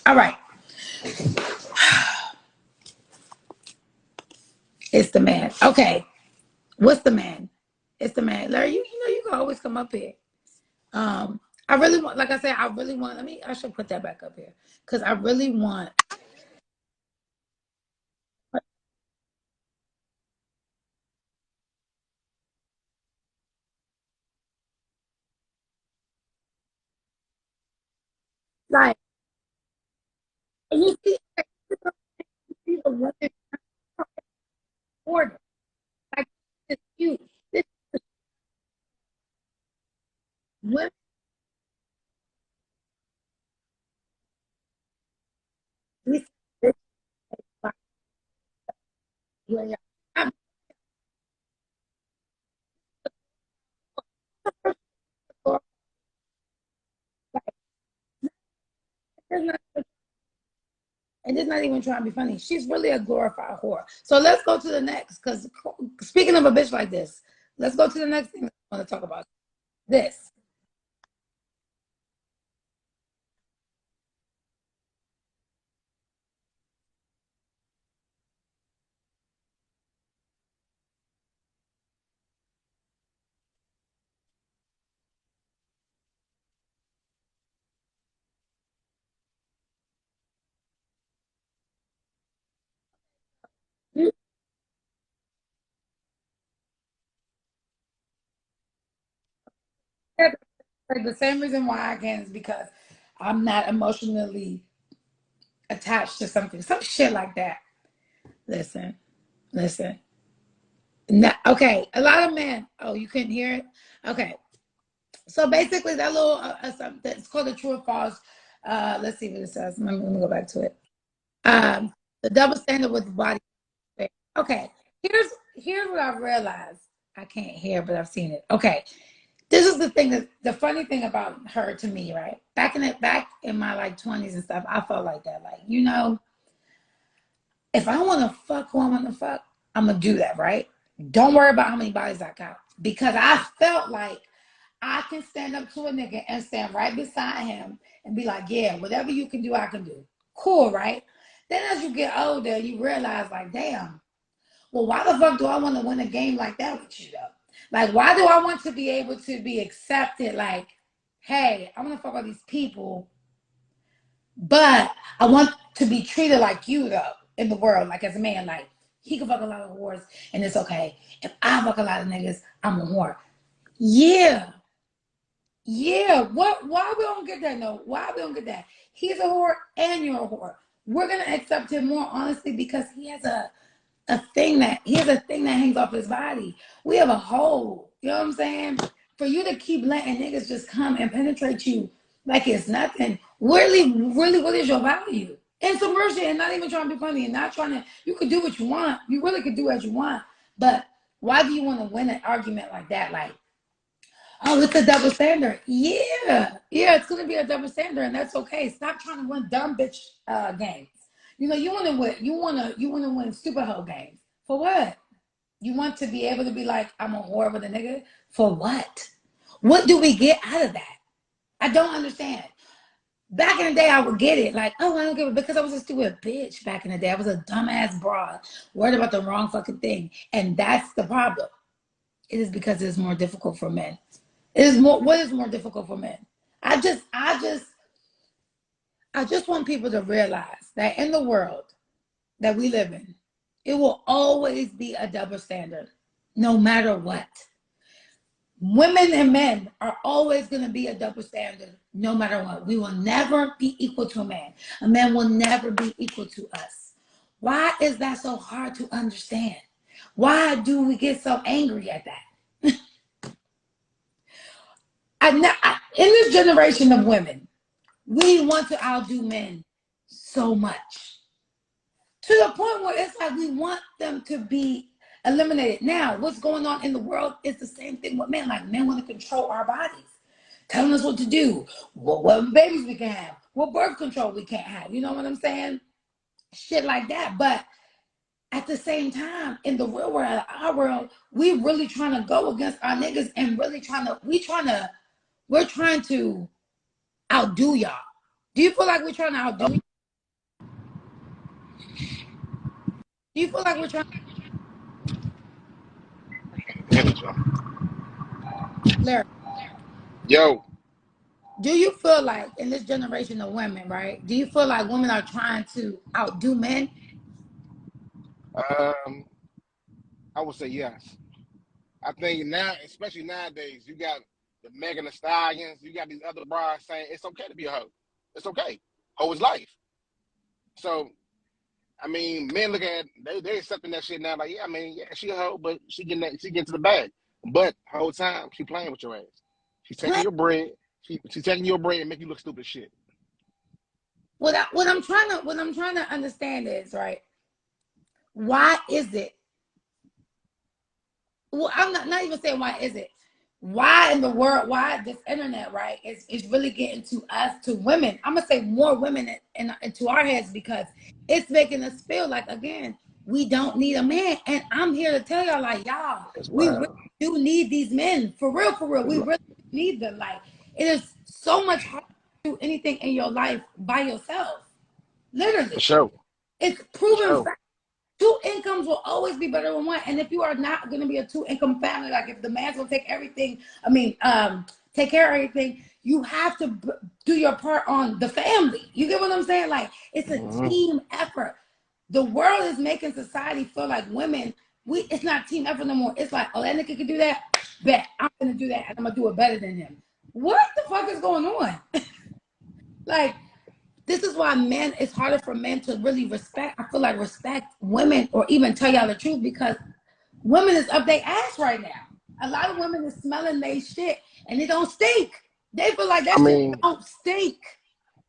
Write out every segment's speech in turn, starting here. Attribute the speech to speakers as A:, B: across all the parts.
A: All right. It's the man. Okay. What's the man? It's the man. Larry, you know you can always come up here. I really want, like I said, I really want, I should put that back up here. Because I really want, like, you see, the women order. Like, it's you. This women, this, this, like, yeah. I'm sorry, like, and it's not even trying to be funny. She's really a glorified whore. So let's go to the next. Because speaking of a bitch like this, let's go to the next thing I want to talk about. This. Like, the same reason why I can is because I'm not emotionally attached to something, some shit like that. Listen, listen. No, okay, a lot of men. Oh, you couldn't hear it. Okay, so basically that little something, it's called the true or false. Let's see what it says. Let me go back to it. The double standard with the body. Okay, here's what I've realized. I can't hear, but I've seen it. Okay, this is the thing that the funny thing about her to me, right? Back in my like 20s and stuff, I felt like that. Like, if I want to fuck who I want to fuck, I'm gonna do that, right? Don't worry about how many bodies I got. Because I felt like I can stand up to a nigga and stand right beside him and be like, yeah, whatever you can do, I can do. Cool, right? Then as you get older, you realize like, damn, well, why the fuck do I want to win a game like that with you though? Like, why do I want to be able to be accepted? Like, hey, I want to fuck all these people, but I want to be treated like you though in the world, like as a man. Like, he can fuck a lot of whores and it's okay. If I fuck a lot of niggas, I'm a whore. Yeah, yeah. What? Why we don't get that? No. Why we don't get that? He's a whore and you're a whore. We're gonna accept him more honestly because he has a thing that hangs off his body. We have a hole. You know what I'm saying? For you to keep letting niggas just come and penetrate you like it's nothing, really, what is your value? And some real shit, and not even trying to be funny and not trying to, you could do what you want. You really could do what you want. But why do you want to win an argument like that? Like, oh, it's a double standard. Yeah. Yeah, it's gonna be a double standard, and that's okay. Stop trying to win dumb bitch games. You wanna win you wanna win stupid hoe games. For what? You want to be able to be like, I'm a whore with a nigga? For what? What do we get out of that? I don't understand. Back in the day, I would get it. Like, oh, I don't give it because I was a stupid bitch back in the day. I was a dumbass broad, worried about the wrong fucking thing. And that's the problem. It is because it's more difficult for men. It is more what is more difficult for men? I just want people to realize that in the world that we live in, it will always be a double standard, no matter what. Women and men are always going to be a double standard, no matter what. We will never be equal to a man. A man will never be equal to us. Why is that so hard to understand? Why do we get so angry at that? In this generation of women, we want to outdo men so much to the point where it's like we want them to be eliminated. Now, what's going on in the world is the same thing with men. Like, men want to control our bodies, telling us what to do, what babies we can have, what birth control we can't have. You know what I'm saying? Shit like that. But at the same time, in the real world, our world, we really trying to go against our niggas and really we're trying to outdo y'all. Do you feel like we're trying to outdo? Do you feel like we're trying to
B: Yo.
A: do you feel like in this generation of women, right? Do you feel like women are trying to outdo men?
B: I would say yes. I think now, especially nowadays, you got the Megan Thee Stallions, you got these other brides saying it's okay to be a hoe. It's okay. Hoe is life. So, I mean, men look at they accepting that shit now. Like, yeah, I mean, yeah, she a hoe, but she getting to the bag. But whole time she playing with your ass. She's taking your bread. She's taking your bread and make you look stupid as shit.
A: What I'm trying to understand is, right, why is it? Well, I'm not even saying why is it. Why in the world? Why this internet, right? Is really getting to us, to women. I'm gonna say more women into our heads because it's making us feel like, again, we don't need a man. And I'm here to tell y'all, like, y'all,
B: That's
A: we really
B: wild.
A: do need these men for real, for real. We really need them. Like, it is so much hard to do anything in your life by yourself.
B: For
A: Literally,
B: sure.
A: it's
B: For
A: proven
B: sure.
A: fact. Two incomes will always be better than one. And if you are not going to be a two-income family, like if the man's going to take everything, take care of everything, you have to do your part on the family. You get what I'm saying? Like, it's a team effort. The world is making society feel like women, it's not team effort no more. It's like, oh, that nigga can do that? Bet. I'm going to do that, and I'm going to do it better than him. What the fuck is going on? Like, this is why it's harder for men to really respect. I feel like respect women or even tell y'all the truth because women is up their ass right now. A lot of women is smelling their shit and it don't stink. They feel like that
B: I
A: shit
B: mean,
A: don't stink.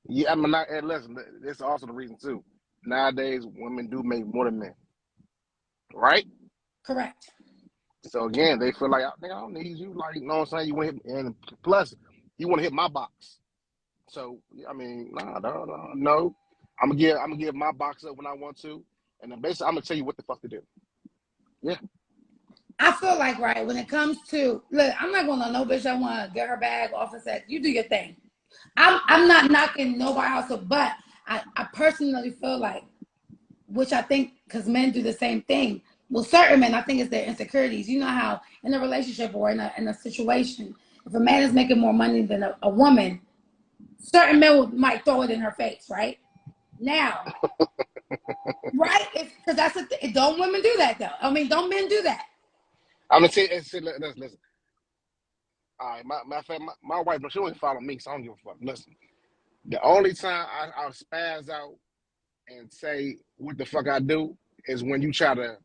B: yeah, I mean, listen, this is also the reason too. Nowadays, women do make more than men, right?
A: Correct.
B: So again, they feel like, I don't need you. Like, you know what I'm saying? You want to hit, and plus, you want to hit my box. So I mean, no. I'm gonna give my box up when I want to, and then basically I'm gonna tell you what the fuck to do. Yeah.
A: I feel like, right, when it comes to, look, I'm not going to no bitch I want to get her bag off and say, you do your thing. I'm not knocking nobody else, but I personally feel like, which I think, because men do the same thing. Well, certain men, I think it's their insecurities. You know how in a relationship or in a situation, if a man is making more money than a woman, certain men might throw it in her face, right? Now, right? Because that's a thing. Don't women do that, though? I mean, don't men do that?
B: I'm gonna say, listen. All right, my wife, but she don't even follow me, so I don't give a fuck. Listen, the only time I'll spaz out and say what the fuck I do is when you try to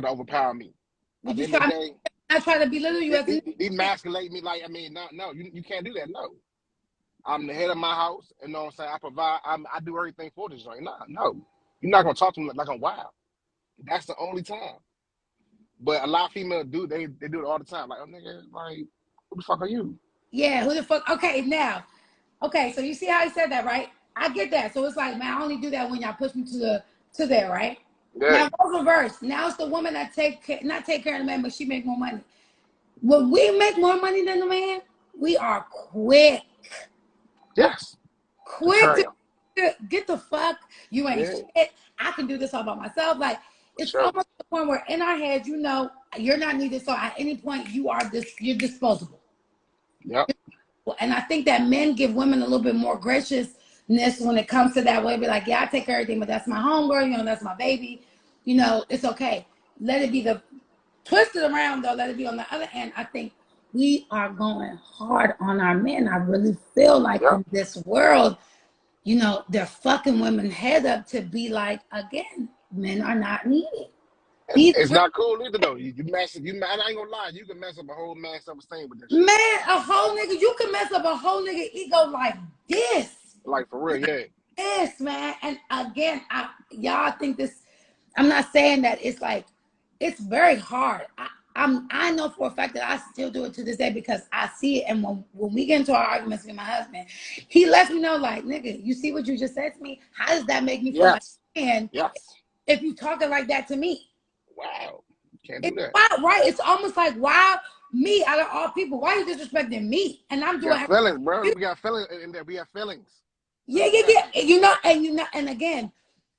B: overpower me. At
A: Would
B: the
A: you
B: end of
A: try?
B: the day,
A: I try to belittle you as
B: emasculate me like, I mean, no, you can't do that. No, I'm the head of my house, and you know what I'm saying, I provide, I do everything for this joint. No, you're not gonna talk to me like I'm wild. That's the only time. But a lot of females do, they do it all the time. Like, oh nigga, like, who the fuck are you?
A: Yeah, who the fuck? Okay, now, okay, so you see how he said that, right? I get that. So it's like, man, I only do that when y'all push me to there, right?
B: Yeah.
A: Now go reverse. Now it's the woman that not take care of the man, but she make more money. When we make more money than the man, we are quick
B: Yes.
A: to
B: Betrayal.
A: get the fuck. You ain't
B: Yeah,
A: shit. I can do this all by myself. Like,
B: for
A: it's
B: sure.
A: almost to the point where in our heads, you know, you're not needed. So at any point, you're disposable.
B: Yep.
A: And I think that men give women a little bit more graciousness when it comes to that way. Be like, yeah, I take care of everything, but that's my homegirl, you know, that's my baby. You know, it's okay. Let it be the twisted around though, let it be on the other end. I think we are going hard on our men. I really feel like
B: Yep.
A: in this world, you know, they're fucking women head up to be like, again, men are not needed. These
B: It's not cool either though. You mess up. I ain't gonna lie. You can mess up a whole man self-esteem with that shit.
A: man, a whole nigga, you can mess up a whole nigga ego like this.
B: Like for real, yeah.
A: Yes, man. And again, y'all think this. I'm not saying that it's like it's very hard. I know for a fact that I still do it to this day because I see it. And when we get into our arguments with my husband, he lets me know, like, nigga, you see what you just said to me? How does that make me feel like
B: Yes.
A: a man
B: Yes.
A: if you talking like that to me?
B: Wow. Can't do
A: It's
B: that.
A: not right. It's almost like, why me out of all people? Why you disrespecting me? And I'm
B: We
A: doing
B: got feelings, bro.
A: everything.
B: We got feelings in there. We have feelings.
A: Yeah,
B: So
A: yeah,
B: yeah,
A: yeah. You know, and again,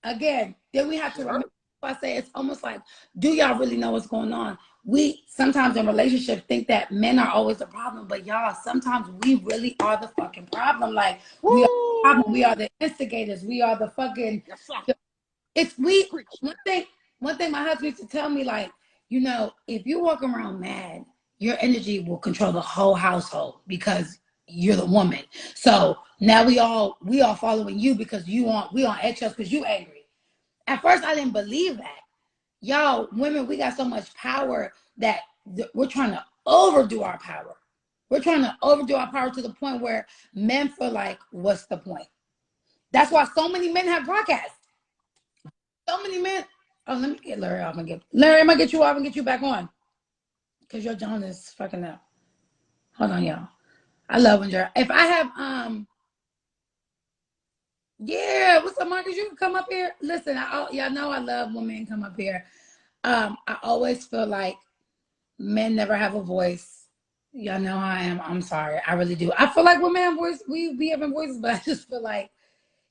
A: then we have to
B: shit
A: remember
B: hurt.
A: I say it's almost like, do y'all really know what's going on? We sometimes in relationships think that men are always the problem, but y'all, sometimes we really are the fucking problem. Like we are the problem. We are the instigators. We are the fucking.
B: Yes, sir.
A: It's we.
B: Preach.
A: One thing my husband used to tell me, like, you know, if you walk around mad, your energy will control the whole household because you're the woman. So now we all following you because we on eggshells because you angry. At first, I didn't believe that. Y'all, women, we got so much power that we're trying to overdo our power. We're trying to overdo our power to the point where men feel like, what's the point? That's why so many men have podcasts. So many men. Oh, let me get Larry off and get Larry. I'm gonna get you off and get you back on because your John is fucking up. Hold on, y'all. I love when you're. If I have yeah, what's up, Marcus? You can come up here. Listen, y'all know I love when men come up here. I always feel like men never have a voice. Y'all know how I am. I'm sorry. I really do. I feel like when men have voice, we be having voices, but I just feel like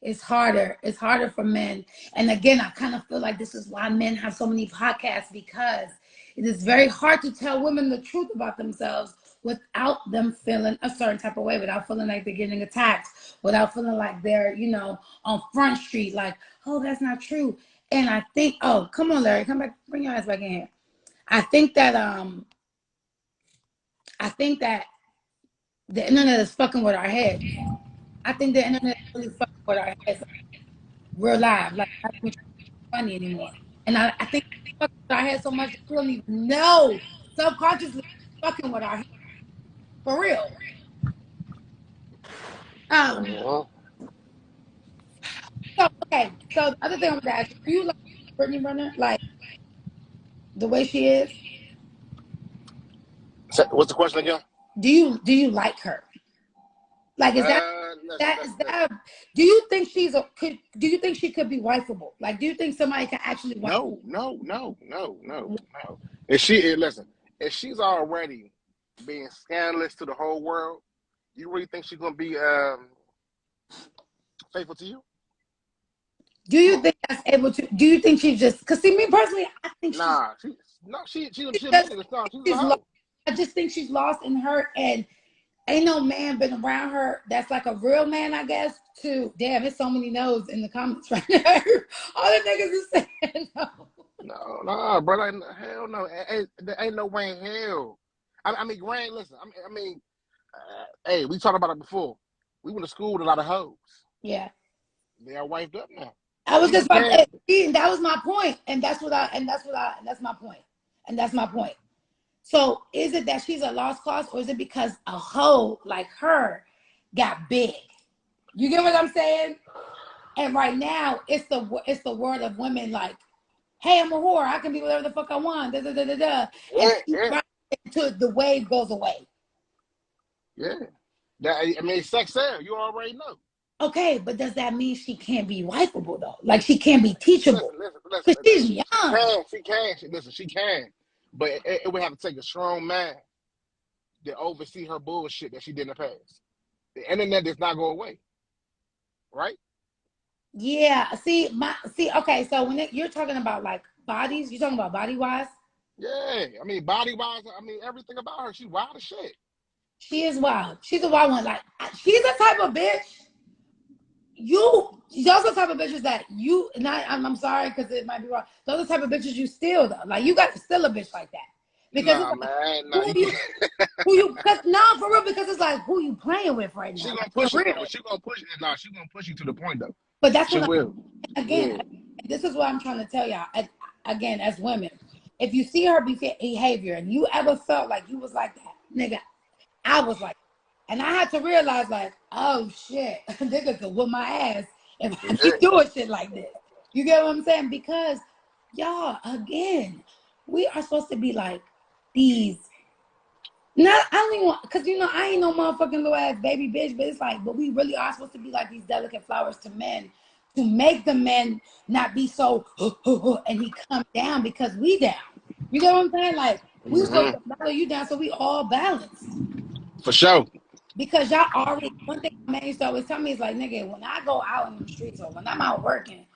A: it's harder. It's harder for men. And again, I kind of feel like this is why men have so many podcasts, because it is very hard to tell women the truth about themselves without them feeling a certain type of way, without feeling like they're getting attacked, without feeling like they're, you know, on Front Street, like, oh, that's not true. And I think, oh, come on, Larry, come back, bring your ass back in here. I think that the internet is fucking with our heads. I think the internet is really fucking with our heads, real live, like not even funny anymore. And I think it's fucking with our heads so much that we don't even know, subconsciously fucking with our heads, for real.
B: Uh-huh.
A: So okay, so the other thing I want to ask you, do you like Brittany Renner, like the way she is?
B: So, what's the question again?
A: Do you like her? Like, is that
B: Listen.
A: do you think do you think she could be wifeable? Like, do you think somebody can actually wife?
B: No. Listen, if she's already being scandalous to the whole world, you really think she's gonna be faithful to you?
A: Do
B: Come
A: you
B: on.
A: think that's able to? Do you think she's just? Because see, me personally, I think
B: Nah, she's
A: she
B: a
A: just
B: meaningless song. She's a
A: she's lost.
B: hoe.
A: I just think she's lost in her, and ain't no man been around her that's like a real man, I guess. To damn, there's so many no's in the comments right now. All the niggas is saying no.
B: No, brother, hell no. There ain't no way in hell. I mean, Grant, listen. Hey, we talked about it before. We went to school with a lot of hoes.
A: Yeah,
B: They are wifed up now.
A: I was
B: You
A: just about
B: can't.
A: to say, that was my point, and that's my point, and that's my point. So is it that she's a lost cause, or is it because a hoe like her got big? You get what I'm saying? And right now, it's the word of women like, hey, I'm a whore. I can be whatever the fuck I want. Da, da, da, da, da. And
B: Yeah.
A: right until the wave goes away.
B: Yeah. Sex sale. You already know.
A: Okay, but does that mean she can't be wifeable though? Like she can't be teachable?
B: Listen.
A: Because she's young.
B: She can. But it would have to take a strong man to oversee her bullshit that she did in the past. The internet does not go away, right?
A: Yeah. Okay. So when you're talking about like bodies, you're talking about body wise.
B: Yeah. I mean, body wise, everything about her. She's wild as shit.
A: She is wild. She's a wild one. Like she's the type of bitch. Those are the type of bitches that you not. I'm sorry because it might be wrong. Those are the type of bitches you steal though. Like you got to steal a bitch like that because it's
B: Nah,
A: like
B: man. Nah,
A: who you who you because no for real because it's like who you playing with right
B: she
A: now.
B: gonna
A: Like
B: push
A: for
B: it though.
A: real.
B: But she gonna push it. Nah, she gonna push you to the point though.
A: But that's
B: She
A: what
B: will.
A: again.
B: Yeah.
A: This is what I'm trying to tell y'all. Again, as women, if you see her behavior and you ever felt like you was like that, nigga, I was like, and I had to realize like, oh shit, nigga could whoop my ass if I keep
B: Yeah.
A: doing shit like this. You get what I'm saying? Because y'all, again, we are supposed to be like these. Not I don't even want because I ain't no motherfucking little ass baby bitch, but it's like, but we really are supposed to be like these delicate flowers to men to make the men not be so and he come down because we down. You get what I'm saying? Like we supposed to mellow you down so we all balanced.
B: For sure.
A: Because y'all already one thing my man used to always tell me is like, nigga, when I go out in the streets or when I'm out working,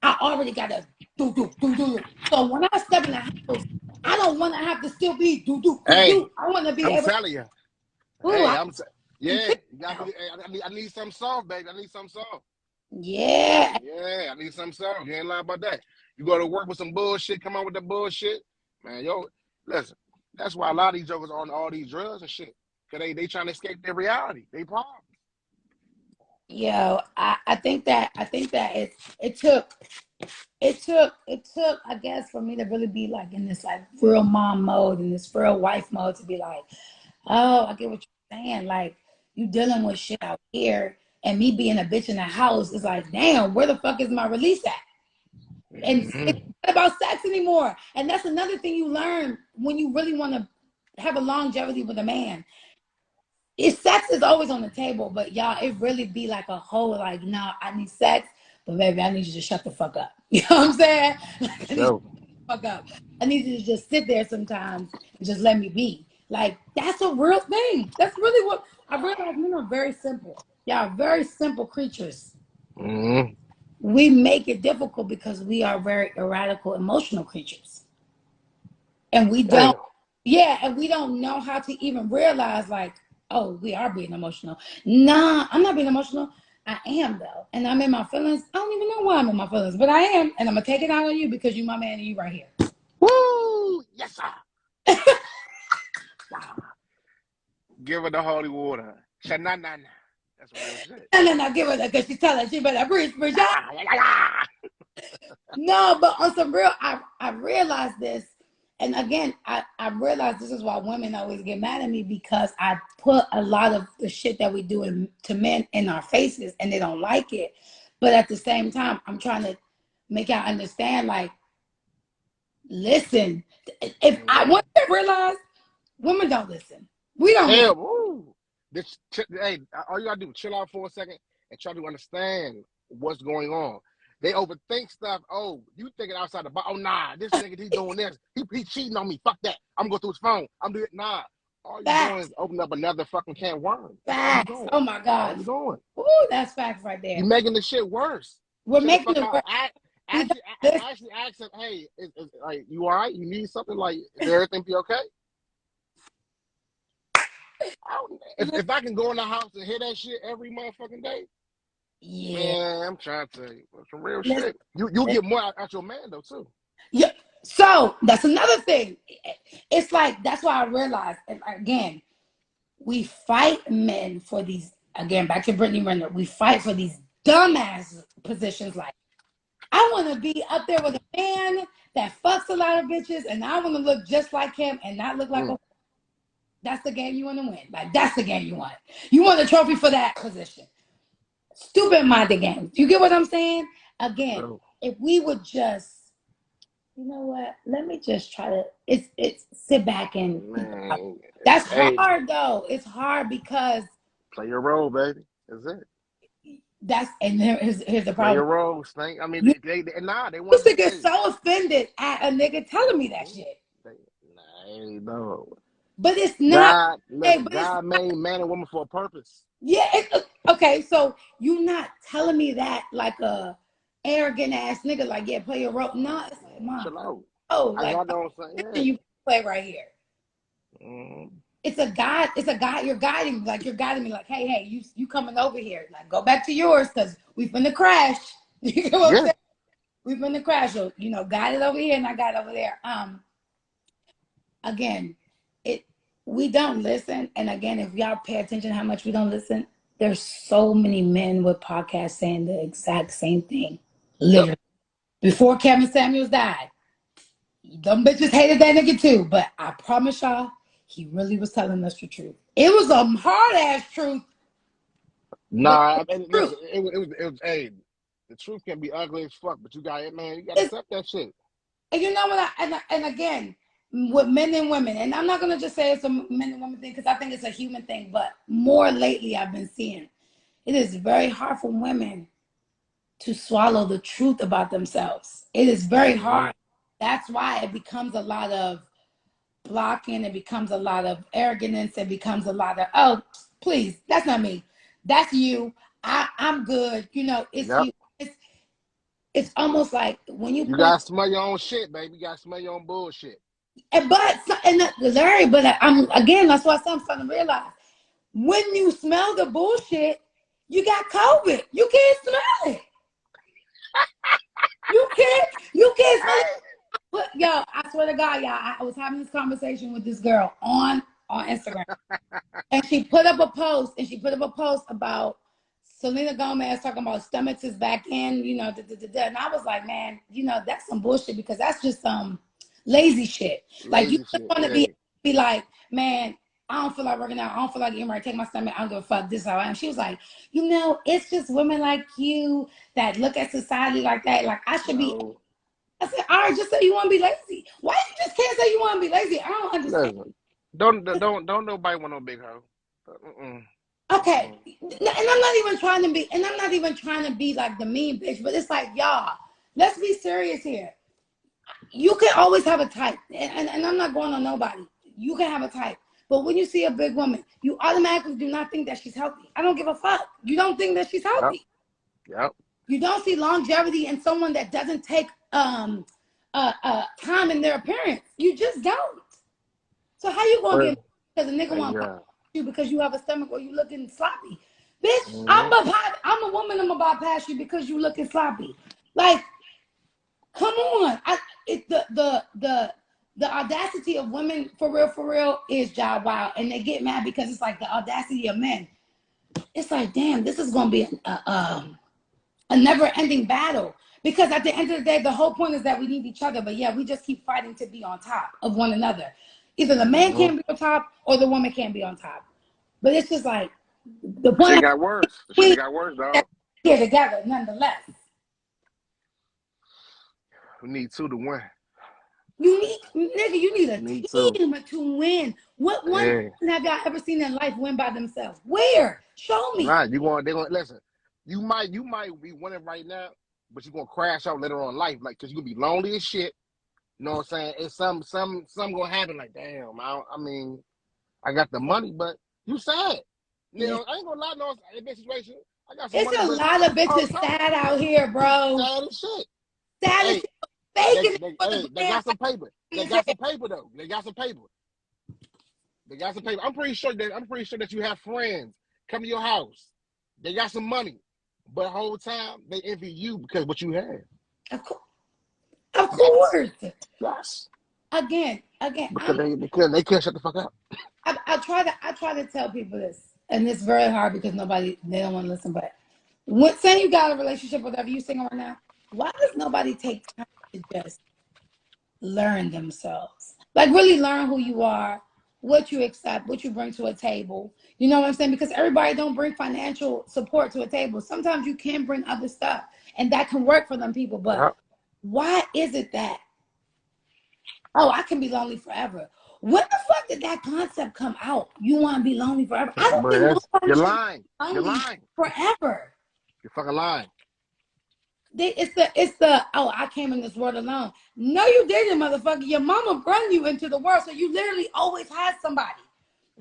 A: I I already got to do. So when I step in the house, I don't want to have to still be do.
B: Hey,
A: I want to be
B: I'm
A: able to,
B: telling you.
A: ooh,
B: Hey,
A: I
B: yeah.
A: continue
B: You got
A: now.
B: me. I need something soft, baby. I need something soft.
A: Yeah.
B: Yeah, I need something soft. You ain't lying about that. You go to work with some bullshit, come out with the bullshit, man. Yo, listen. That's why a lot of these jokers are on all these drugs and shit. Cause they trying to escape their reality. They problem.
A: Yo, I think that it took, I guess, for me to really be like in this like real mom mode and this real wife mode to be like, oh, I get what you're saying. Like, you dealing with shit out here, and me being a bitch in the house is like, damn, where the fuck is my release at? And it's
B: Mm-hmm.
A: not about sex anymore. And that's another thing you learn when you really want to have a longevity with a man. Sex is always on the table, but y'all, it really be like a whole like, nah, I need sex, but baby, I need you to shut the fuck up. You know what I'm saying?
B: For
A: Like, I need you to
B: sure.
A: shut the fuck up. I need you to just sit there sometimes and just let me be. Like, that's a real thing. That's really what I realize. Men are very simple. Y'all are very simple creatures.
B: Mm-hmm.
A: We make it difficult because we are very erratical, emotional creatures, and we don't.
B: Damn.
A: Yeah, and we don't know how to even realize, like, oh, we are being emotional. Nah, I'm not being emotional. I am though, and I'm in my feelings. I don't even know why I'm in my feelings, but I am, and I'm gonna take it out on you because you my man and you right here.
B: Woo! Yes, sir. Wow. Give her the holy water. Sha-na-na-na. That's real shit.
A: No, give her that because she tell her she better breathe, y'all.
B: Ah, yeah, yeah,
A: No, but on some real, I realized this, and again, I realized this is why women always get mad at me because I put a lot of the shit that we do to men in our faces, and they don't like it. But at the same time, I'm trying to make y'all understand, like, listen. If
B: yeah.
A: I want to realize, women don't listen. We don't listen.
B: Hell, woo. Hey, all you gotta do is chill out for a second and try to understand what's going on. They overthink stuff. Oh, you thinking outside the box. Oh, nah, this nigga, he doing this. He cheating on me. Fuck that. I'm going through his phone. I'm doing it. Nah. All you doing
A: Facts,
B: is opening up another fucking can of worms. That's all you
A: facts.
B: doing.
A: Oh my
B: All
A: God.
B: you doing.
A: Ooh, that's facts right
B: You
A: there.
B: making the shit worse.
A: We're
B: Chill the
A: making
B: fuck
A: it
B: out.
A: work. We don't
B: Actually,
A: listen.
B: actually ask him, hey, is like, you all right? You need something? Like, is everything be okay? If I can go in the house and hear that shit every motherfucking day,
A: Yeah.
B: man, I'm trying to tell you some real
A: Listen,
B: shit. You'll
A: listen.
B: get more out your man though too.
A: Yeah. So that's another thing. It's like that's why I realized, and again, we fight men for these. Again, back to Brittany Renner, we fight for these dumbass positions. Like, I want to be up there with a man that fucks a lot of bitches, and I want to look just like him and not look like
B: Mm,
A: a. That's the game you want to win. Like, that's the game you want. You want a trophy for that position. Stupid minded game. You get what I'm saying? Again,
B: bro,
A: if we would just, you know what? Let me just try to. It's sit back and be.
B: man,
A: That's
B: hey,
A: hard though. It's hard because
B: play your role, baby. That's it.
A: that's and here's the
B: Play
A: problem.
B: your role, Snake. I mean,
A: You
B: nah, they want
A: used
B: to
A: to
B: be.
A: get
B: Hey,
A: so offended at a nigga telling me that shit,
B: they, nah, no.
A: but it's not.
B: God,
A: Hey,
B: listen,
A: but it's
B: God made man and woman for a purpose.
A: yeah. Okay, so you not telling me that like a arrogant ass nigga, like yeah, play your role. No,
B: Nah,
A: it's like
B: man,
A: mom.
B: chill out.
A: Oh,
B: I
A: like
B: got no saying.
A: listen, you play right here.
B: Yeah. Mm,
A: It's a guide. It's a guide. You're guiding me. Like, hey, you coming over here? Like, go back to yours because we finna crash. You know what I'm
B: yeah.
A: saying? We finna crash. So got it over here and I got it over there. Again, it we don't listen. And again, if y'all pay attention to how much we don't listen, there's so many men with podcasts saying the exact same thing.
B: Yep.
A: Literally, before Kevin Samuels died, them bitches hated that nigga too. But I promise y'all, he really was telling us the truth. It was a hard ass truth. But
B: Nah, I
A: it's
B: mean,
A: true.
B: listen, it was, hey, the truth can be ugly as fuck, but you got it, man. You got to
A: It's,
B: accept that shit.
A: and you know what? And again, with men and women, and I'm not gonna just say it's a men and women thing because I think it's a human thing. But more lately, I've been seeing it is very hard for women to swallow the truth about themselves. It is very
B: Mm-hmm.
A: hard. That's why it becomes a lot of blocking. It becomes a lot of arrogance. It becomes a lot of oh, please, that's not me. That's you. I'm good. It's
B: Yep.
A: you. it's almost like when you
B: You
A: point,
B: gotta smell your own shit, baby. You gotta smell your own bullshit.
A: Larry, but I'm again, that's what I'm starting to realize. When you smell the bullshit, you got COVID. You can't smell it. You can't smell it. But yo, I swear to God, y'all, I was having this conversation with this girl on Instagram, and she put up a post, about Selena Gomez talking about stomachs is back in, and I was like, man, that's some bullshit, because that's just some lazy shit. Like, you
B: Lazy
A: just
B: shit.
A: want to
B: Yeah.
A: be like, man, I don't feel like working out. I don't feel like eating right. Take my stomach. I don't give a fuck. This is how I am. She was like, it's just women like you that look at society like that. Like, I should be.
B: No.
A: I said, all right, just say you want to be lazy. Why you just can't say you want to be lazy? I don't understand.
B: Listen. Don't nobody want no big hoe.
A: Okay, and I'm not even trying to be like the mean bitch, but it's like, y'all, let's be serious here. You can always have a type, and I'm not going on nobody. You can have a type, but when you see a big woman, you automatically do not think that she's healthy. I don't give a fuck. You don't think that she's
B: Yep.
A: healthy.
B: Yep.
A: You don't see longevity in someone that doesn't take time in their appearance. You just don't. So how you gonna get because a nigga want
B: Yeah.
A: you because you have a stomach or you looking sloppy? Bitch,
B: Mm-hmm.
A: I'm a woman. I'm gonna bypass you because you looking sloppy. Like, come on. The audacity of women for real is job wild, and they get mad because it's like the audacity of men. It's like, damn, this is gonna be a never-ending battle. Because at the end of the day, the whole point is that we need each other. But yeah, we just keep fighting to be on top of one another. Either the man can't be on top or the woman can't be on top. But it's just like the
B: Shit
A: point
B: got worse. The
A: we
B: shit got worse, dog.
A: here together, nonetheless.
B: We need two to win.
A: You need a
B: Need two.
A: team to win. What one
B: Yeah.
A: have y'all ever seen in life win by themselves? Where? Show me.
B: Right. They gonna listen. You might be winning right now, but you're gonna crash out later on in life, like, cause you're gonna be lonely as shit. You know what I'm saying? It's some gonna happen, like, damn, I got the money, but you sad. You know, I ain't gonna lie, no, in this situation, I got some
A: It's
B: money,
A: a
B: but
A: lot of
B: I
A: bitches
B: was talking.
A: sad out here, bro.
B: Sad as shit.
A: Sad as
B: Hey,
A: shit. Faking it for the
B: they
A: gram.
B: got some paper. They got some paper though. They got some paper. They got some paper. I'm pretty sure that you have friends come to your house. They got some money, but the whole time they envy you because what you have.
A: Of course.
B: Yes.
A: Again,
B: Because they can't shut the fuck up.
A: I try to tell people this, and it's very hard because they don't want to listen. But say you got a relationship, whatever you single right now, why does nobody take time to just learn themselves? Like, really learn who you are, what you accept, what you bring to a table. You know what I'm saying? Because everybody don't bring financial support to a table. Sometimes you can bring other stuff, and that can work for them people. But why is it that, oh, I can be lonely forever? When the fuck did that concept come out? You want to be lonely forever? I don't think nobody
B: You're
A: should
B: lying.
A: be
B: You're
A: lonely
B: lying.
A: forever.
B: You're fucking lying.
A: It's the oh, I came in this world alone. No, you didn't, motherfucker. Your mama brought you into the world, so you literally always had somebody.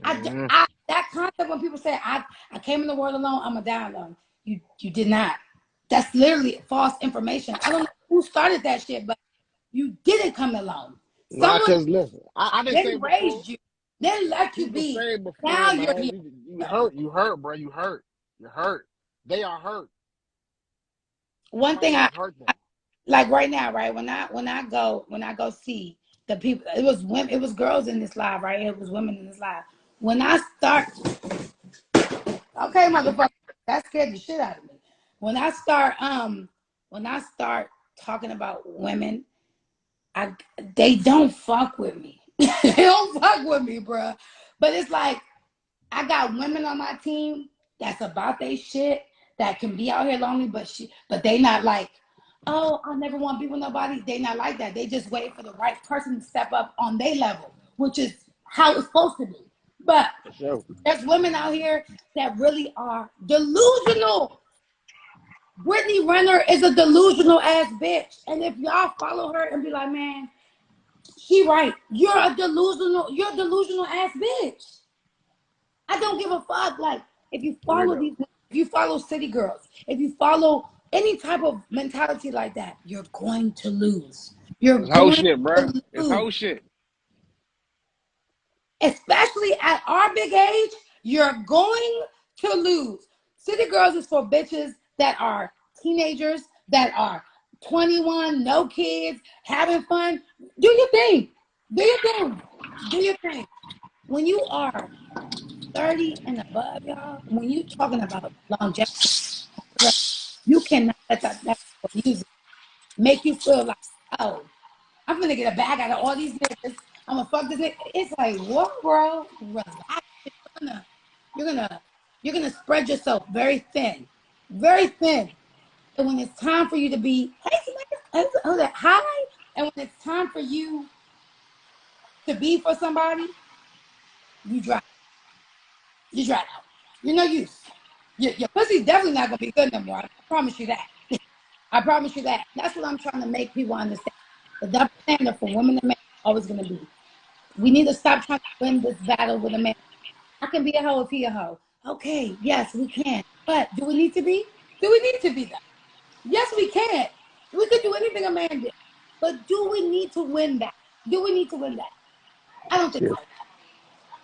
A: That concept when people say I came in the world alone, I'm gonna die alone. You did not. That's literally false information. I don't know who started that shit, but you didn't come alone.
B: Nah,
A: Someone
B: cause listen, I didn't say
A: then
B: it before.
A: raised you, then let you
B: People
A: be.
B: say it before,
A: Now you're
B: man.
A: here.
B: You hurt, bro. You hurt. You're hurt. They are hurt.
A: One
B: Somebody
A: thing
B: has hurt them.
A: like right now, right? When I go see the people, it was women, it was girls in this live, right? It was women in this live. When I start, okay, motherfucker, that scared the shit out of me. When I start talking about women, they don't fuck with me. They don't fuck with me, bro. But it's like I got women on my team that's about their shit that can be out here lonely, but they not like, oh, I never want to be with nobody. They not like that. They just wait for the right person to step up on their level, which is how it's supposed to be. But there's women out here that really are delusional. Brittany Renner is a delusional ass bitch. And if y'all follow her and be like, man, she right. You're a delusional ass bitch. I don't give a fuck. Like, if you follow these, if you follow city girls, if you follow any type of mentality like that, you're going to lose. You're
B: It's whole
A: going
B: shit, bro.
A: to
B: It's
A: lose.
B: whole shit.
A: Especially at our big age, you're going to lose. City Girls is for bitches that are teenagers, that are 21, no kids, having fun. Do your thing. Do your thing. Do your thing. When you are 30 and above, y'all, when you're talking about longevity, you cannot let that music make you feel like, oh, I'm gonna get a bag out of all these niggas. I'm gonna fuck this nigga. It's like, what, bro? Relax. Gonna, you're gonna you're gonna spread yourself very thin, very thin. And when it's time for you to be, hey, hi, and when it's time for you to be for somebody, you dry, you dry out. You're no use. Your pussy's definitely not gonna be good no more. I promise you that. I promise you that. That's what I'm trying to make people understand. The double standard for women and men is always gonna be. We need to stop trying to win this battle with a man. I can be a hoe if he a hoe. Okay, yes, we can. But do we need to be? Do we need to be that? Yes, we can. We could do anything a man did. But do we need to win that? Do we need to win that? I don't think
B: Yeah.
A: so.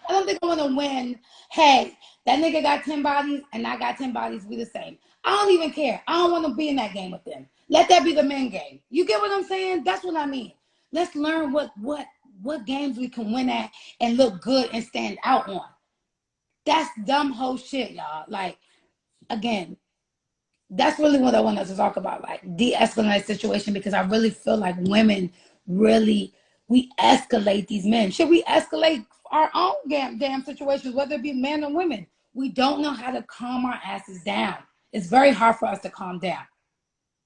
A: I don't think I want to win. Hey, that nigga got 10 bodies and I got 10 bodies. We the same. I don't even care. I don't want to be in that game with them. Let that be the men game. You get what I'm saying? That's what I mean. Let's learn what games we can win at and look good and stand out on. That's dumb whole shit, y'all. Like, again, that's really what I want us to talk about, like de-escalate situation, because I really feel like women really, we escalate these men. Should we escalate our own damn situations, whether it be men or women? We don't know how to calm our asses down. It's very hard for us to calm down.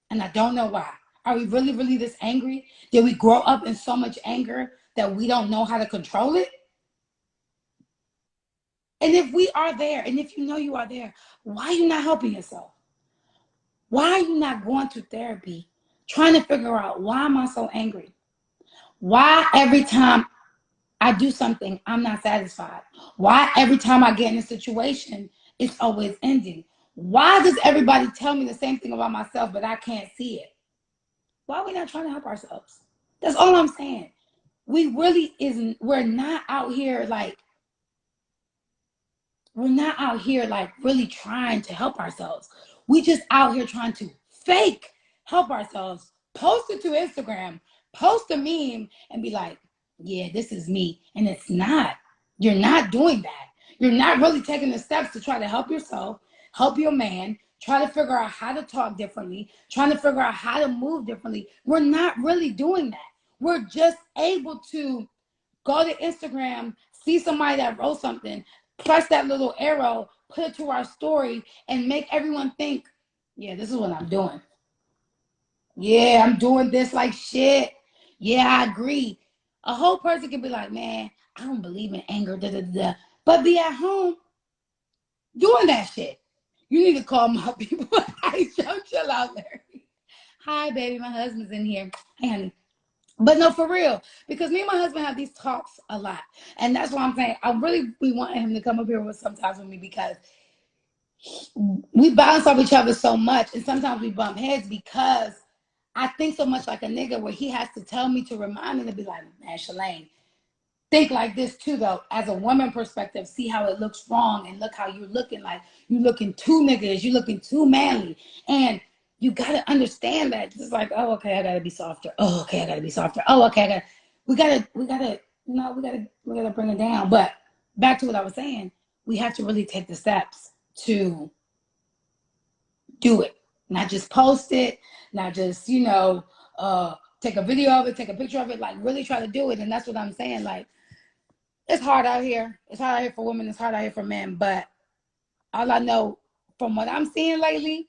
A: And I don't know why. Are we really, really this angry? Did we grow up in so much anger that we don't know how to control it? And if we are there, and if you know you are there, why are you not helping yourself? Why are you not going to therapy, trying to figure out, why am I so angry? Why every time I do something, I'm not satisfied? Why every time I get in a situation, it's always ending? Why does everybody tell me the same thing about myself, but I can't see it? Why are we not trying to help ourselves? That's all I'm saying. We really isn't, we're not out here like really trying to help ourselves. We just out here trying to fake help ourselves, post it to Instagram, post a meme and be like, yeah, this is me. And it's not. You're not doing that. You're not really taking the steps to try to help yourself, help your man, try to figure out how to talk differently, trying to figure out how to move differently. We're not really doing that. We're just able to go to Instagram, see somebody that wrote something, press that little arrow, put it to our story, and make everyone think, yeah, this is what I'm doing. Yeah, I'm doing this like shit. Yeah, I agree. A whole person can be like, man, I don't believe in anger, da da da, but be at home doing that shit. You need to call my people. Hey, chill out there. Hi, baby, my husband's in here. Hey, honey. But no, for real, because me and my husband have these talks a lot, and that's why I'm saying I really be wanting him to come up here with sometimes with me, because we bounce off each other so much, and sometimes we bump heads because I think so much like a nigga, where he has to tell me to remind me to be like, man, Shalane, think like this too, though. As a woman perspective, see how it looks wrong, and look how you're looking, like you looking too niggas, you looking too manly, and you gotta understand that. It's like, oh, okay, I gotta be softer. Oh, okay, I gotta be softer. Oh, okay, we gotta, we gotta bring it down. But back to what I was saying, we have to really take the steps to do it, not just post it, not just take a video of it, take a picture of it, like really try to do it. And that's what I'm saying. Like, it's hard out here. It's hard out here for women. It's hard out here for men. But all I know from what I'm seeing lately,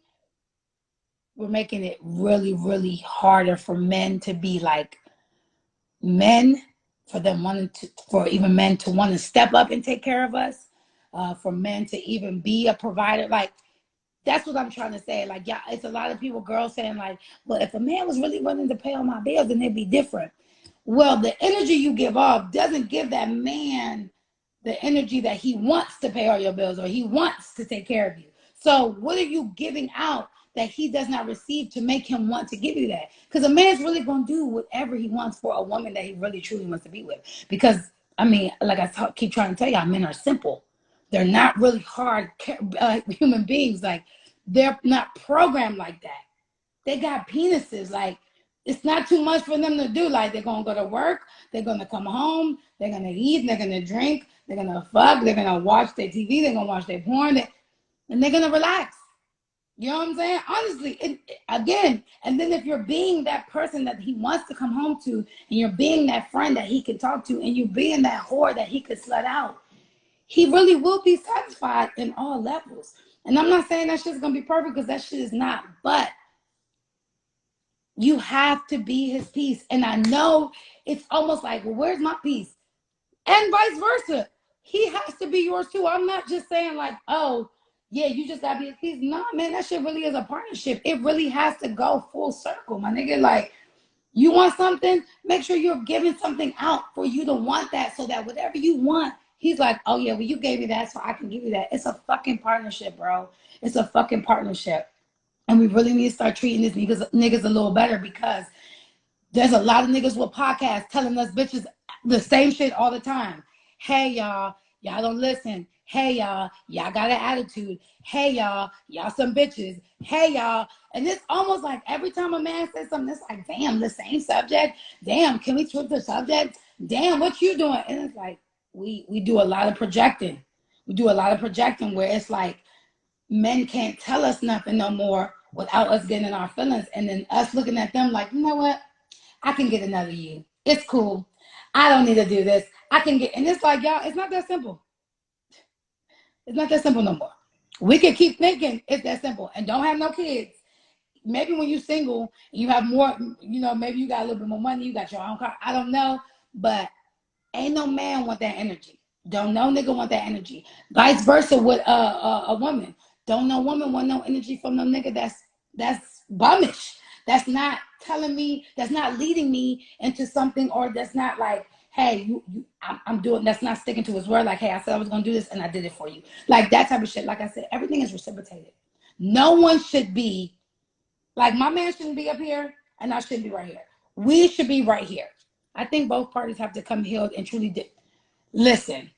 A: we're making it really, really harder for men to be like men, for even men to want to step up and take care of us, for men to even be a provider. Like, that's what I'm trying to say. Like, yeah, it's a lot of people, girls saying like, well, if a man was really willing to pay all my bills, then it'd be different. Well, the energy you give off doesn't give that man the energy that he wants to pay all your bills or he wants to take care of you. So what are you giving out that he does not receive to make him want to give you that. Because a man's really going to do whatever he wants for a woman that he really truly wants to be with. Because, I mean, like I keep trying to tell y'all, men are simple. They're not really hard human beings. Like, they're not programmed like that. They got penises. Like, it's not too much for them to do. Like, they're going to go to work. They're going to come home. They're going to eat. They're going to drink. They're going to fuck. They're going to watch their TV. They're going to watch their porn. And they're going to relax. You know what I'm saying? Honestly, again, and then if you're being that person that he wants to come home to, and you're being that friend that he can talk to, and you're being that whore that he could slut out, he really will be satisfied in all levels. And I'm not saying that shit's going to be perfect, because that shit is not. But you have to be his piece. And I know it's almost like, well, where's my piece? And vice versa. He has to be yours too. I'm not just saying like, oh, yeah, you just gotta be his piece. Nah, man, that shit really is a partnership. It really has to go full circle, my nigga. Like, you want something, make sure you're giving something out for you to want that, so that whatever you want, he's like, oh yeah, well, you gave me that, so I can give you that. It's a fucking partnership, bro. It's a fucking partnership. And we really need to start treating these niggas a little better, because there's a lot of niggas with podcasts telling us bitches the same shit all the time. Hey, y'all don't listen. Hey, y'all got an attitude. Hey, y'all some bitches. Hey, y'all. And it's almost like every time a man says something, it's like, damn, the same subject. Damn, can we switch the subject? Damn, what you doing? And it's like, we do a lot of projecting. We do a lot of projecting where it's like, men can't tell us nothing no more without us getting in our feelings. And then us looking at them like, you know what? I can get another you. It's cool. I don't need to do this. I can get, and it's like, y'all, it's not that simple. It's not that simple no more. We can keep thinking it's that simple and don't have no kids. Maybe when you're single, you have more, you know, maybe you got a little bit more money, you got your own car. I don't know, but ain't no man want that energy. Don't no nigga want that energy. Vice versa with a woman. Don't no woman want no energy from no nigga that's bummish. That's not telling me, that's not leading me into something, or that's not like, hey, I'm doing, that's not sticking to his word. Like, hey, I said I was going to do this and I did it for you. Like that type of shit. Like I said, everything is reciprocated. No one should be, like my man shouldn't be up here and I shouldn't be right here. We should be right here. I think both parties have to come healed and truly listen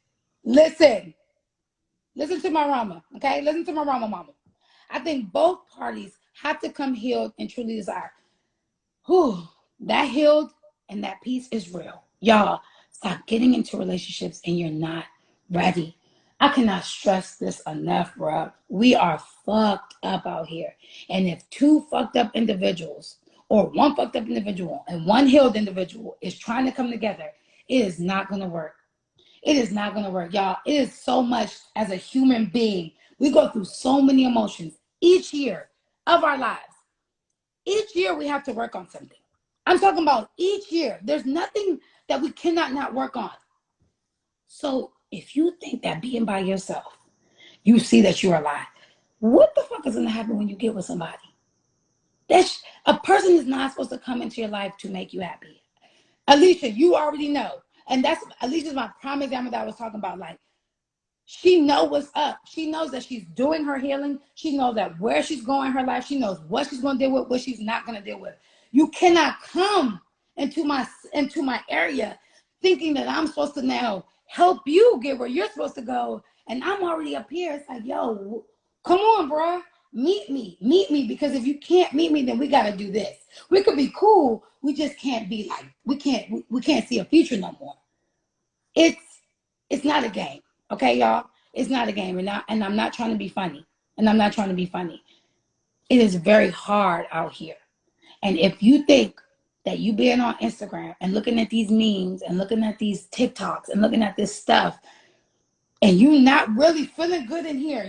A: to my Rama, okay? Listen to my Rama mama. I think both parties have to come healed and truly desire. Whew, that healed and that peace is real. Y'all, stop getting into relationships and you're not ready. I cannot stress this enough, bro. We are fucked up out here. And if two fucked up individuals, or one fucked up individual and one healed individual is trying to come together, it is not going to work. It is not going to work, y'all. It is so much as a human being. We go through so many emotions each year of our lives. Each year we have to work on something. I'm talking about each year. There's nothing that we cannot not work on. So if you think that being by yourself, you see that you're alive, what the fuck is going to happen when you get with somebody? A person is not supposed to come into your life to make you happy. Alicia, you already know. And that's Alicia's my prime example that I was talking about. Like, she knows what's up. She knows that she's doing her healing. She knows that where she's going in her life. She knows what she's going to deal with, what she's not going to deal with. You cannot come into my area thinking that I'm supposed to now help you get where you're supposed to go. And I'm already up here. It's like, yo, come on, bro. Meet me. Because if you can't meet me, then we got to do this. We could be cool. We just can't be like, we can't see a future no more. It's not a game. Okay, y'all? It's not a game. And I'm not trying to be funny. It is very hard out here. And if you think that you being on Instagram and looking at these memes and looking at these TikToks and looking at this stuff, and you're not really feeling good in here,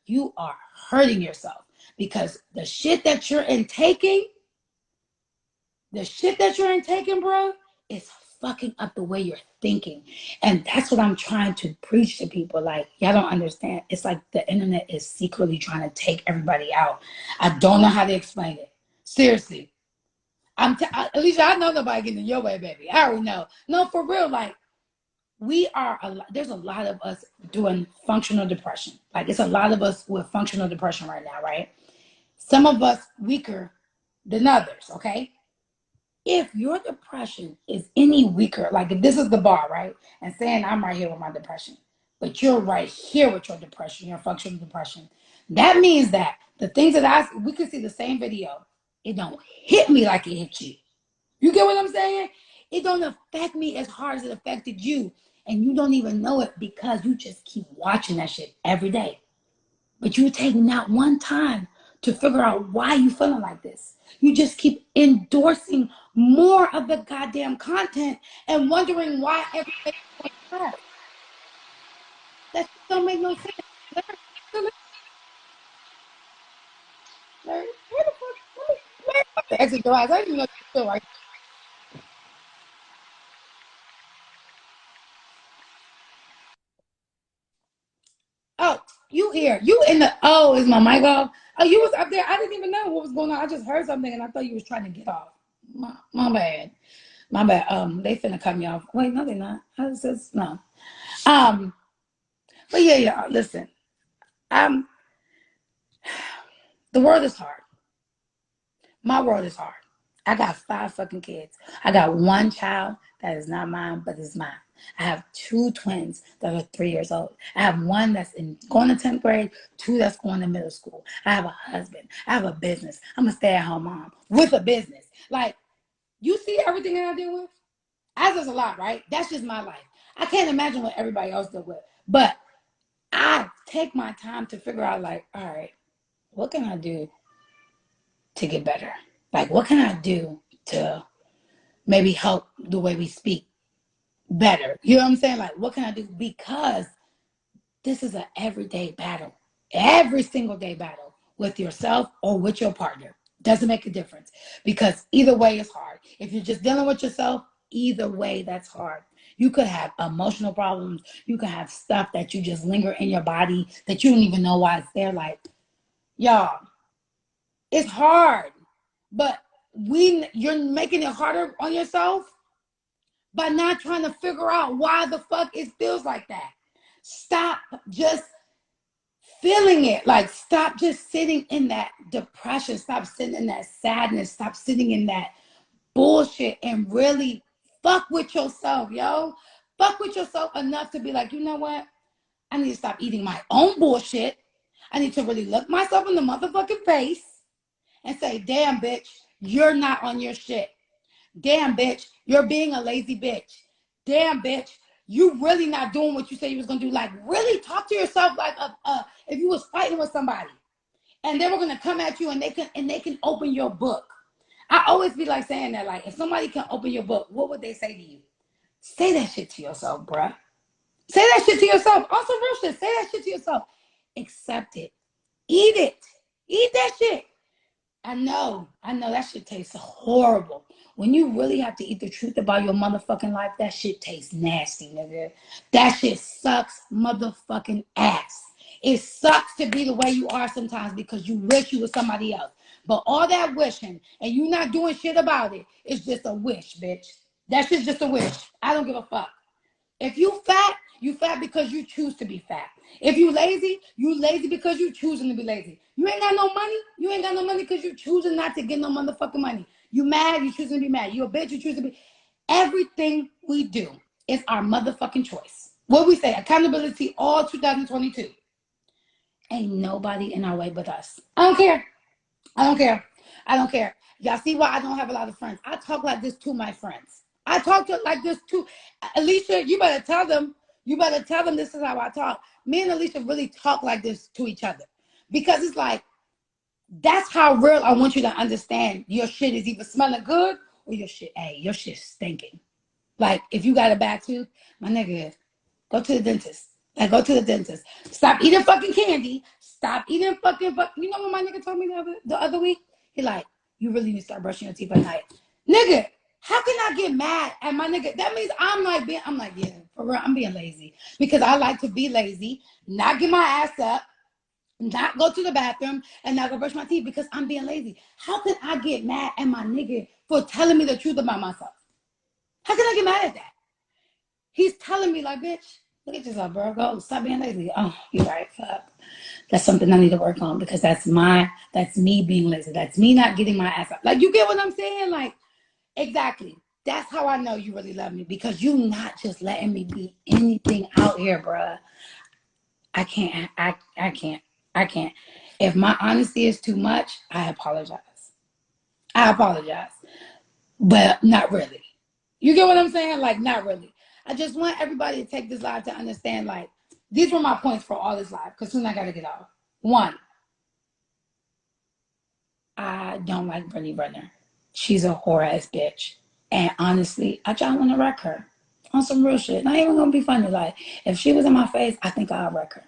A: you are hurting yourself, because the shit that you're intaking, bro, is fucking up the way you're thinking. And that's what I'm trying to preach to people. Like, y'all don't understand. It's like the internet is secretly trying to take everybody out. I don't know how to explain it. Seriously. At least I know nobody getting in your way, baby. I already know. No, for real. Like, there's a lot of us doing functional depression. Like, it's a lot of us with functional depression right now, right? Some of us weaker than others, okay? If your depression is any weaker, like if this is the bar, right? And saying I'm right here with my depression, but you're right here with your depression, your functional depression, that means that the things that we can see the same video, it don't hit me like it hit you. You get what I'm saying? It don't affect me as hard as it affected you. And you don't even know it because you just keep watching that shit every day. But you take not one time to figure out why you feeling like this. You just keep endorsing more of the goddamn content and wondering why everything's going fast. That don't make no sense. Larry, where the fuck? Where the exit door? I didn't even know you were still right. Oh, you here. You in the, oh, is my mic off? Oh, you was up there. I didn't even know what was going on. I just heard something and I thought you was trying to get off. My bad. My bad. They finna cut me off. Wait, no, they're not. I was just, no. Um, but yeah, y'all, listen. Um, the world is hard. My world is hard. I got 5 fucking kids. I got 1 child that is not mine, but is mine. I have 2 twins that are 3 years old. I have 1 that's going to 10th grade, 2 that's going to middle school. I have a husband. I have a business. I'm a stay-at-home mom with a business. Like, you see everything that I deal with? As is a lot, right? That's just my life. I can't imagine what everybody else deal with. But I take my time to figure out, like, all right, what can I do to get better? Like, what can I do to maybe help the way we speak better? You know what I'm saying? Like, what can I do? Because this is an everyday battle, every single day battle with yourself or with your partner. Doesn't make a difference because either way is hard. If you're just dealing with yourself, either way, that's hard. You could have emotional problems. You could have stuff that you just linger in your body that you don't even know why it's there. Like, y'all, it's hard, but you're making it harder on yourself by not trying to figure out why the fuck it feels like that. Stop just feeling it. Like, stop just sitting in that depression. Stop sitting in that sadness. Stop sitting in that bullshit and really fuck with yourself, yo. Fuck with yourself enough to be like, you know what? I need to stop eating my own bullshit. I need to really look myself in the motherfucking face and say, damn, bitch, you're not on your shit. Damn, bitch, you're being a lazy bitch. Damn, bitch, you really not doing what you said you was gonna do. Like, really talk to yourself like if you was fighting with somebody and they were gonna come at you and they can open your book. I always be like saying that, like, if somebody can open your book, what would they say to you? Say that shit to yourself, bruh. Say that shit to yourself. Also, real shit. Say that shit to yourself. Accept it. Eat it. Eat that shit. I know that shit tastes horrible. When you really have to eat the truth about your motherfucking life, that shit tastes nasty, nigga. That shit sucks motherfucking ass. It sucks to be the way you are sometimes because you wish you were somebody else. But all that wishing and you not doing shit about it is just a wish, bitch. That shit's just a wish. I don't give a fuck. If you fat because you choose to be fat. If you lazy because you choosing to be lazy. You ain't got no money. You ain't got no money because you choosing not to get no motherfucking money. You mad, you choosing to be mad. You a bitch, you choose to be. Everything we do is our motherfucking choice. What we say, accountability all 2022. Ain't nobody in our way but us. I don't care. I don't care. I don't care. Y'all see why I don't have a lot of friends. I talk like this to my friends. I talk to like this to Alicia. You better tell them. You better tell them this is how I talk. Me and Alicia really talk like this to each other because it's like that's how real I want you to understand. Your shit is either smelling good or your shit stinking. Like if you got a bad tooth, my nigga, go to the dentist. Like, go to the dentist. Stop eating fucking candy. Stop eating fucking. You know what my nigga told me the other week? He like, you really need to start brushing your teeth at night, nigga. How can I get mad at my nigga? That means I'm like, yeah, for real, I'm being lazy because I like to be lazy, not get my ass up, not go to the bathroom, and not go brush my teeth because I'm being lazy. How can I get mad at my nigga for telling me the truth about myself? How can I get mad at that? He's telling me like, bitch, Look at yourself, bro. Go. Stop being lazy. Oh, you're right. Fuck. That's something I need to work on because that's me being lazy. That's me not getting my ass up. Like, you get what I'm saying? Like, exactly. That's how I know you really love me because you not just letting me be anything out here, bruh. I can't. I can't. I can't. If my honesty is too much, I apologize. I apologize. But not really. You get what I'm saying? Like, not really. I just want everybody to take this live to understand, like, these were my points for all this live, because soon I got to get off. One, I don't like Brittany Renner. She's a whore ass bitch. And honestly, I just want to wreck her on some real shit. Not even going to be funny. Like, if she was in my face, I think I'll wreck her.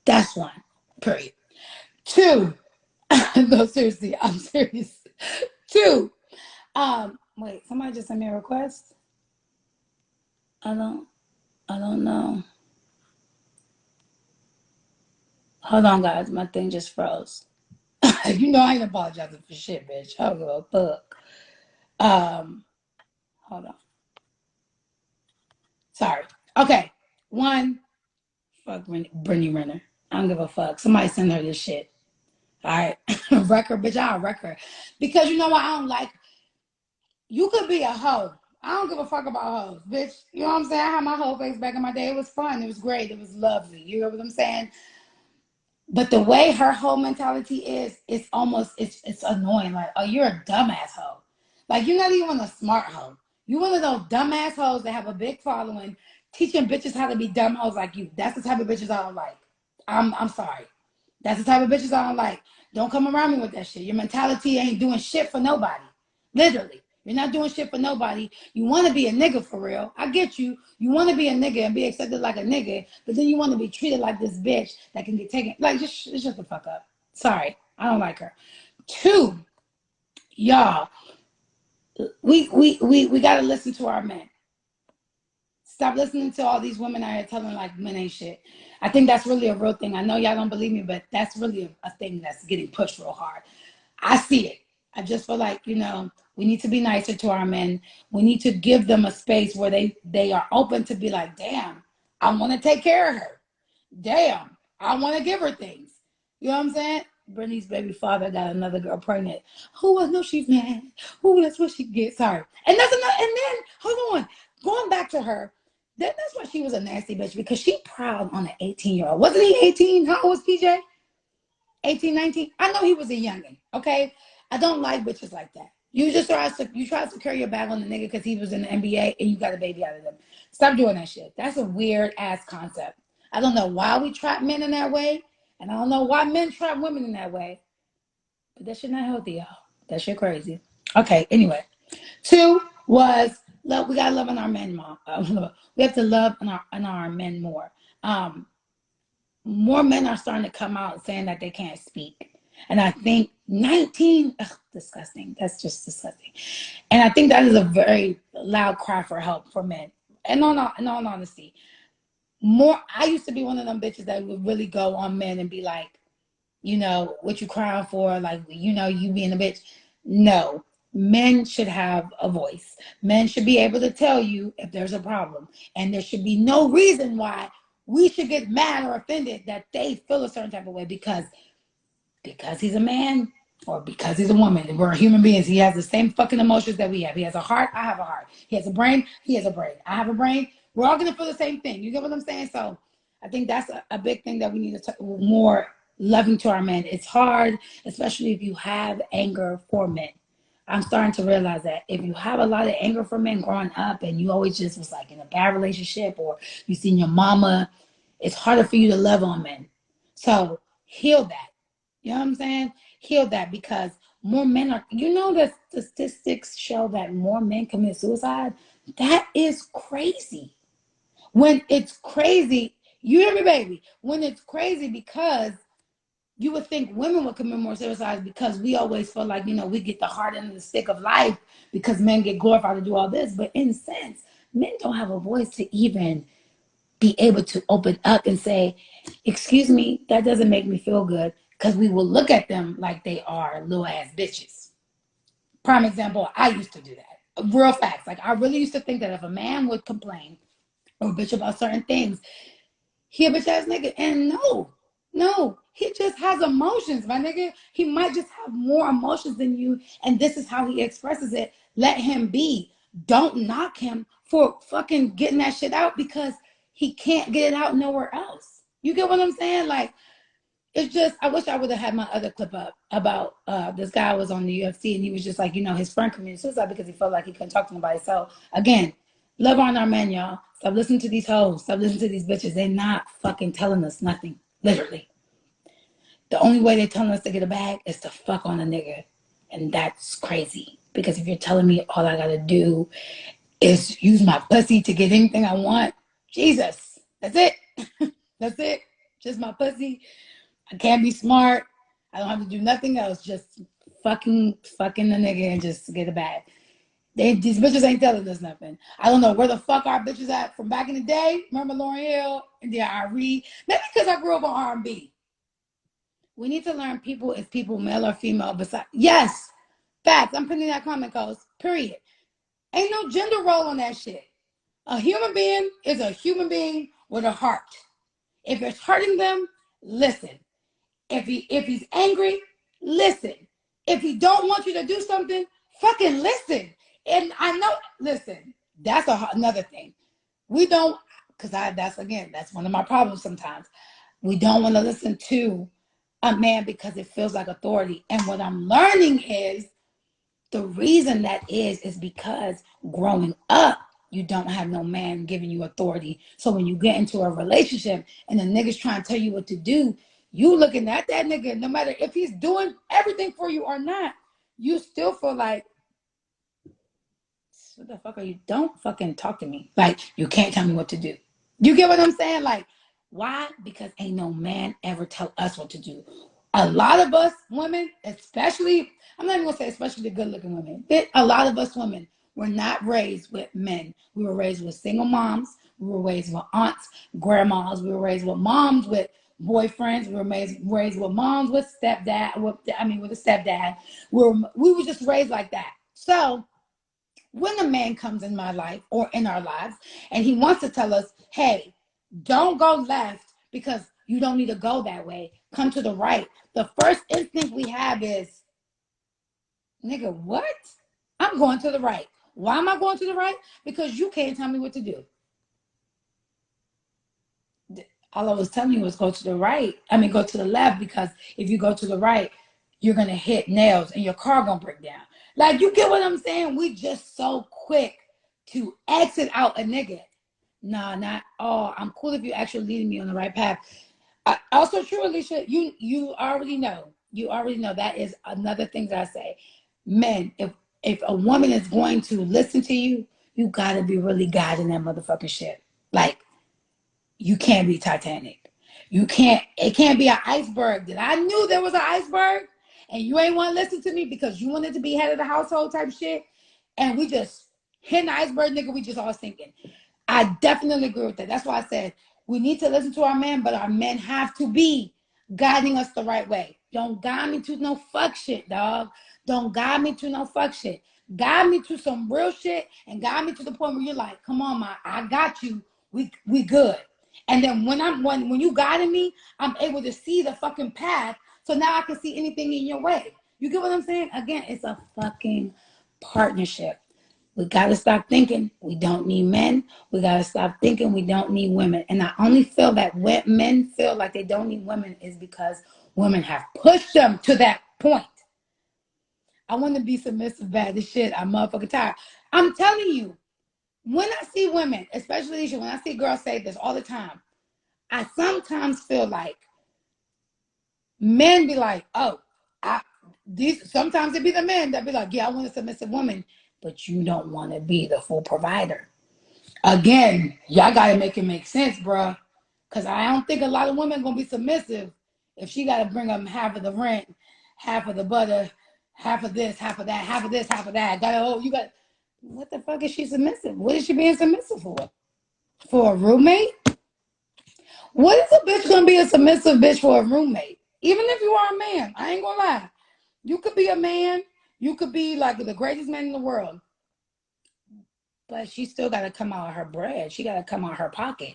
A: That's one. Period. Two, no, seriously, I'm serious. Two, wait, somebody just sent me a request. I don't know. Hold on, guys. My thing just froze. You know I ain't apologizing for shit, bitch. I don't give a fuck. Hold on. Sorry. Okay. One, fuck Brittany Renner. I don't give a fuck. Somebody send her this shit. All right. Wreck her, bitch. I'll wreck her. Because you know what? I don't like. You could be a hoe. I don't give a fuck about hoes, bitch. You know what I'm saying? I had my whole face back in my day. It was fun. It was great. It was lovely. You know what I'm saying? But the way her whole mentality is, it's almost it's annoying. Like, oh, you're a dumbass hoe. Like, you're not even a smart hoe. You one of those dumbass hoes that have a big following, teaching bitches how to be dumb hoes like you. That's the type of bitches I don't like. I'm sorry. That's the type of bitches I don't like. Don't come around me with that shit. Your mentality ain't doing shit for nobody. Literally. You're not doing shit for nobody. You want to be a nigga for real. I get you. You want to be a nigga and be accepted like a nigga, but then you want to be treated like this bitch that can get taken. Like, just shut the fuck up. Sorry. I don't like her. Two, y'all, we got to listen to our men. Stop listening to all these women out here telling like men ain't shit. I think that's really a real thing. I know y'all don't believe me, but that's really a thing that's getting pushed real hard. I see it. I just feel like, we need to be nicer to our men. We need to give them a space where they are open to be like, damn, I want to take care of her. Damn, I want to give her things. You know what I'm saying? Brittany's baby father got another girl pregnant. Who was no, she's mad. Who that's what she gets. Sorry. And that's another, and then hold on. Going back to her, that's why she was a nasty bitch because she proud on an 18-year-old. Wasn't he 18? How old was PJ? 18, 19. I know he was a youngin', okay? I don't like bitches like that. You try to secure your bag on the nigga because he was in the NBA and you got a baby out of them. Stop doing that shit. That's a weird ass concept. I don't know why we trap men in that way, and I don't know why men trap women in that way. But that shit not healthy, y'all. That shit crazy. Okay, anyway. Two was love. We gotta love on our men more. We have to love on our men more. More men are starting to come out saying that they can't speak. And I think 19, ugh, disgusting. That's just disgusting. And I think that is a very loud cry for help for men. And in all honesty, I used to be one of them bitches that would really go on men and be like, what you crying for? Like, you being a bitch. No, men should have a voice. Men should be able to tell you if there's a problem. And there should be no reason why we should get mad or offended that they feel a certain type of way because he's a man or because he's a woman. We're human beings. He has the same fucking emotions that we have. He has a heart. I have a heart. He has a brain. He has a brain. I have a brain. We're all going to feel the same thing. You get what I'm saying? So I think that's a big thing that we need to more loving to our men. It's hard, especially if you have anger for men. I'm starting to realize that if you have a lot of anger for men growing up and you always just was like in a bad relationship or you seen your mama, it's harder for you to love on men. So heal that. You know what I'm saying? Heal that because more men are, the statistics show that more men commit suicide. That is crazy. When it's crazy, you hear me, baby? When it's crazy because you would think women would commit more suicides because we always feel like, we get the hard end of the stick of life because men get glorified to do all this. But in a sense, men don't have a voice to even be able to open up and say, excuse me, that doesn't make me feel good. Because we will look at them like they are little ass bitches. Prime example, I used to do that. Real facts. Like, I really used to think that if a man would complain or bitch about certain things, he a bitch ass nigga. And no, he just has emotions, my nigga. He might just have more emotions than you, and this is how he expresses it. Let him be. Don't knock him for fucking getting that shit out because he can't get it out nowhere else. You get what I'm saying? Like, it's just, I wish I would have had my other clip up about this guy was on the UFC and he was just like, his friend committed suicide because he felt like he couldn't talk to nobody. So again, love on our men, y'all. Stop listening to these hoes. Stop listening to these bitches. They're not fucking telling us nothing. Literally. The only way they're telling us to get a bag is to fuck on a nigga. And that's crazy. Because if you're telling me all I gotta do is use my pussy to get anything I want, Jesus, that's it. That's it. Just my pussy. I can't be smart. I don't have to do nothing else. Just fucking the nigga and just get a bag. These bitches ain't telling us nothing. I don't know where the fuck our bitches at from back in the day. Remember Lauryn Hill? Yeah, I read. Maybe because I grew up on R&B. We need to learn people is people, male or female. Besides, yes, facts. I'm putting that comment codes. Period. Ain't no gender role on that shit. A human being is a human being with a heart. If it's hurting them, listen. If he's angry, listen. If he don't want you to do something, fucking listen. And I know, listen, that's another thing. We don't, because that's one of my problems sometimes. We don't want to listen to a man because it feels like authority. And what I'm learning is the reason that is because growing up, you don't have no man giving you authority. So when you get into a relationship and the nigga's trying to tell you what to do, you looking at that nigga, no matter if he's doing everything for you or not, you still feel like, what the fuck are you? Don't fucking talk to me. Like, you can't tell me what to do. You get what I'm saying? Like, why? Because ain't no man ever tell us what to do. A lot of us women, especially, I'm not even gonna say especially the good looking women, a lot of us women were not raised with men. We were raised with single moms. We were raised with aunts, grandmas. We were raised with moms with boyfriends. We were raised with moms with stepdad. With a stepdad. We were just raised like that. So when a man comes in my life or in our lives and he wants to tell us, hey, don't go left because you don't need to go that way. Come to the right. The first instinct we have is, nigga, what? I'm going to the right. Why am I going to the right? Because you can't tell me what to do. All I was telling you was go to the right. Go to the left, because if you go to the right, you're going to hit nails and your car going to break down. Like, you get what I'm saying? We just so quick to exit out a nigga. Nah, not all. I'm cool if you're actually leading me on the right path. Also true, Alicia, you already know. You already know that is another thing that I say. Men, if a woman is going to listen to you, you got to be really guiding that motherfucking ship. Like, you can't be Titanic. It can't be an iceberg. That I knew there was an iceberg and you ain't want to listen to me because you wanted to be head of the household type shit. And we just hit the iceberg, nigga, we just all sinking. I definitely agree with that. That's why I said we need to listen to our men, but our men have to be guiding us the right way. Don't guide me to no fuck shit, dog. Don't guide me to no fuck shit. Guide me to some real shit and guide me to the point where you're like, come on, I got you. We good. And then when you guiding me, I'm able to see the fucking path. So now I can see anything in your way. You get what I'm saying? Again, it's a fucking partnership. We got to stop thinking we don't need men. We got to stop thinking we don't need women. And I only feel that men feel like they don't need women is because women have pushed them to that point. I want to be submissive bad as shit. I'm motherfucking tired. I'm telling you, when I see women, especially when I see girls say this all the time, I sometimes feel like men be like, oh, sometimes it be the men that be like, yeah, I want a submissive woman, but you don't want to be the full provider. Again, y'all got to make it make sense, bro. Because I don't think a lot of women going to be submissive if she got to bring them half of the rent, half of the butter, half of this, half of that, half of this, half of that. What the fuck is she submissive? What is she being submissive for? For a roommate? What is a bitch gonna be a submissive bitch for a roommate? Even if you are a man, I ain't gonna lie. You could be a man, you could be like the greatest man in the world, but she still gotta come out of her bread. She gotta come out of her pocket.